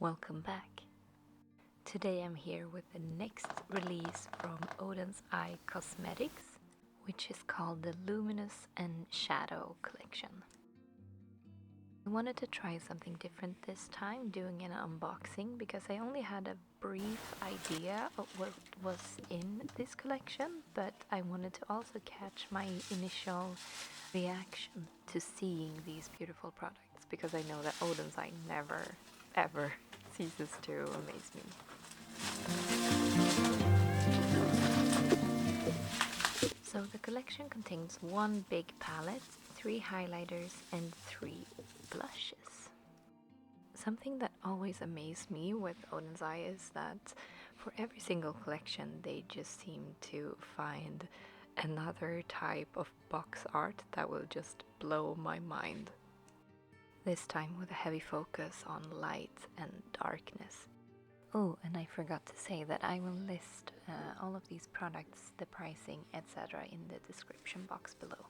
Welcome back. Today I'm here with the next release from Oden's Eye Cosmetics, which is called the Luminous Shadow collection. I wanted to try something different this time, doing an unboxing, because I only had a brief idea of what was in this collection, but I wanted to also catch my initial reaction to seeing these beautiful products, because I know that Oden's Eye never ever ceases to amaze me. So the collection contains one big palette, 3 highlighters and 3 blushes. Something that always amazed me with Oden's Eye is that for every single collection they just seem to find another type of box art that will just blow my mind. This time with a heavy focus on light and darkness. Oh, and I forgot to say that I will list all of these products, the pricing, etc. in the description box below.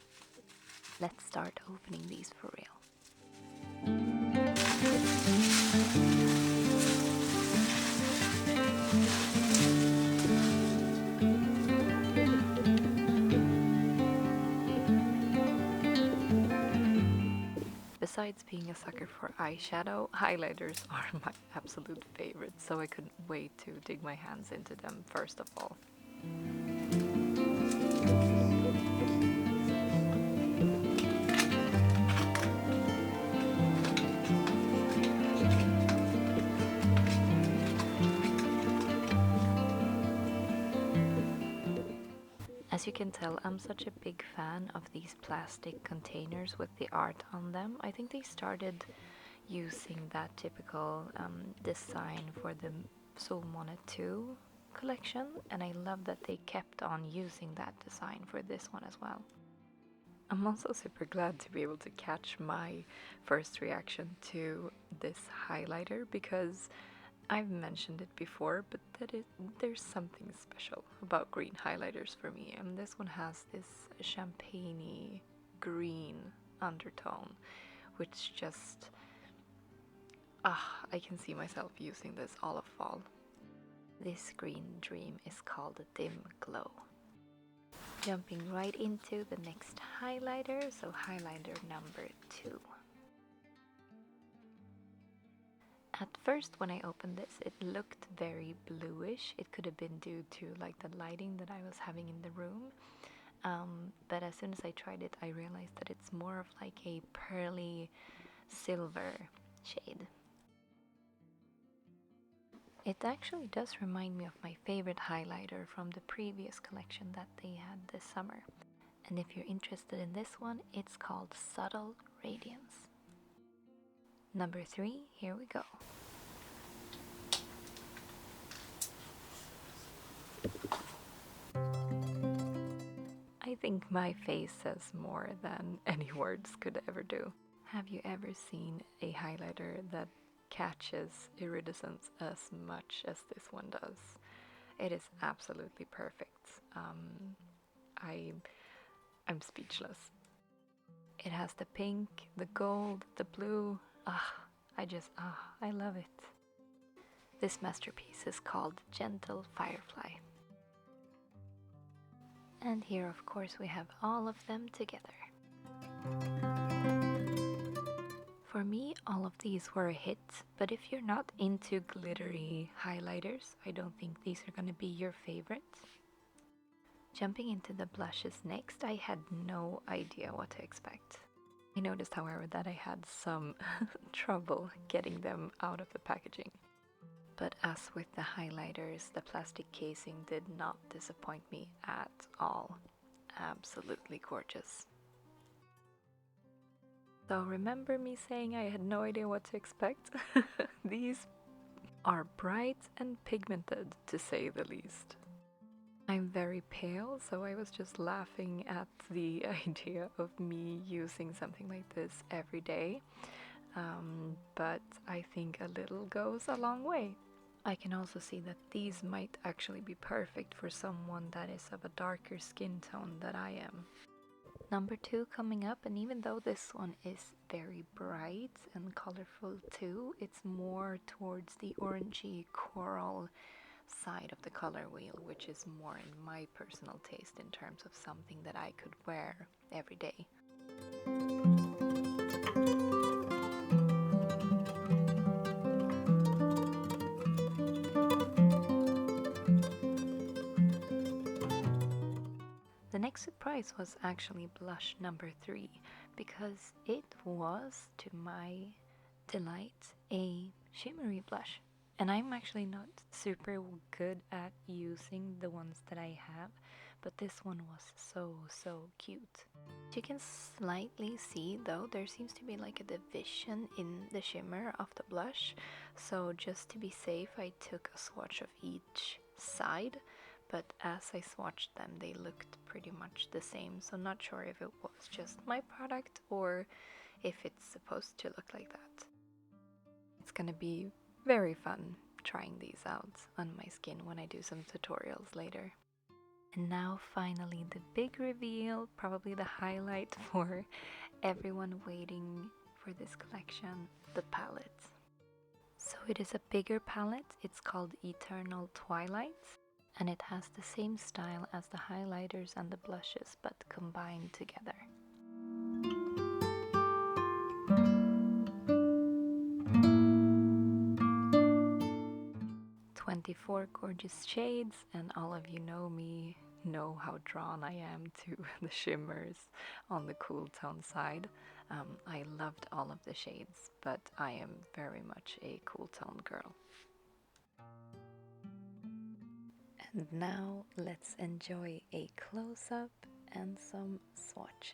Let's start opening these for real. Besides being a sucker for eyeshadow, highlighters are my absolute favorite, so I couldn't wait to dig my hands into them first of all. As you can tell, I'm such a big fan of these plastic containers with the art on them. I think they started using that typical design for the Solmone 2 collection, and I love that they kept on using that design for this one as well. I'm also super glad to be able to catch my first reaction to this highlighter, because I've mentioned it before, but there's something special about green highlighters for me, and this one has this champagne-y green undertone, which just I can see myself using this all of fall. This green dream is called Dim Glow. Jumping right into the next highlighter, so highlighter number 2. At first when I opened this, it looked very bluish. It could have been due to like the lighting that I was having in the room. But as soon as I tried it, I realized that it's more of like a pearly silver shade. It actually does remind me of my favorite highlighter from the previous collection that they had this summer. And if you're interested in this one, it's called Subtle Radiance. Number 3, here we go. I think my face says more than any words could ever do. Have you ever seen a highlighter that catches iridescence as much as this one does? It is absolutely perfect. I'm speechless. It has the pink, the gold, the blue. I love it. This masterpiece is called Gentle Firefly. And here, of course, we have all of them together. For me, all of these were a hit, but if you're not into glittery highlighters, I don't think these are going to be your favorites. Jumping into the blushes next, I had no idea what to expect. I noticed, however, that I had some trouble getting them out of the packaging. But as with the highlighters, the plastic casing did not disappoint me at all. Absolutely gorgeous. So remember me saying I had no idea what to expect? These are bright and pigmented, to say the least. I'm very pale, so I was just laughing at the idea of me using something like this every day. But I think a little goes a long way. I can also see that these might actually be perfect for someone that is of a darker skin tone than I am. Number 2 coming up, and even though this one is very bright and colorful too, it's more towards the orangey coral side of the color wheel, which is more in my personal taste in terms of something that I could wear every day. The next surprise was actually blush number 3, because it was, to my delight, a shimmery blush. And I'm actually not super good at using the ones that I have, but this one was so cute. You can slightly see though, there seems to be like a division in the shimmer of the blush, so just to be safe I took a swatch of each side, but as I swatched them they looked pretty much the same, so not sure if it was just my product or if it's supposed to look like that. It's gonna be very fun trying these out on my skin when I do some tutorials later. And now finally the big reveal, probably the highlight for everyone waiting for this collection, the palette. So it is a bigger palette, it's called Eternal Twilight, and it has the same style as the highlighters and the blushes but combined together. 24 gorgeous shades, and all of you know me, know how drawn I am to the shimmers on the cool tone side. I loved all of the shades, but I am very much a cool tone girl. And now let's enjoy a close-up and some swatches.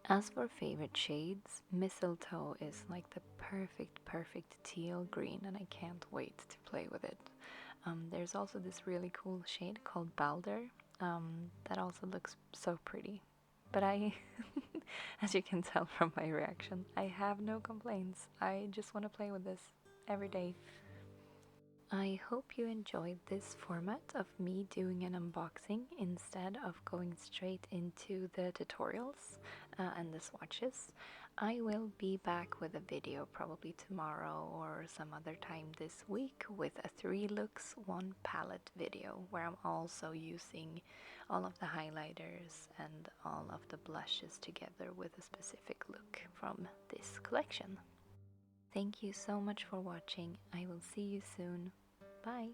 As for favorite shades, Mistletoe is like the perfect teal green, and I can't wait to play with it. There's also this really cool shade called Balder that also looks so pretty. But I, as you can tell from my reaction, I have no complaints. I just want to play with this every day. I hope you enjoyed this format of me doing an unboxing instead of going straight into the tutorials and the swatches. I will be back with a video probably tomorrow or some other time this week with a 3 looks 1 palette video where I'm also using all of the highlighters and all of the blushes together with a specific look from this collection. Thank you so much for watching. I will see you soon. Bye!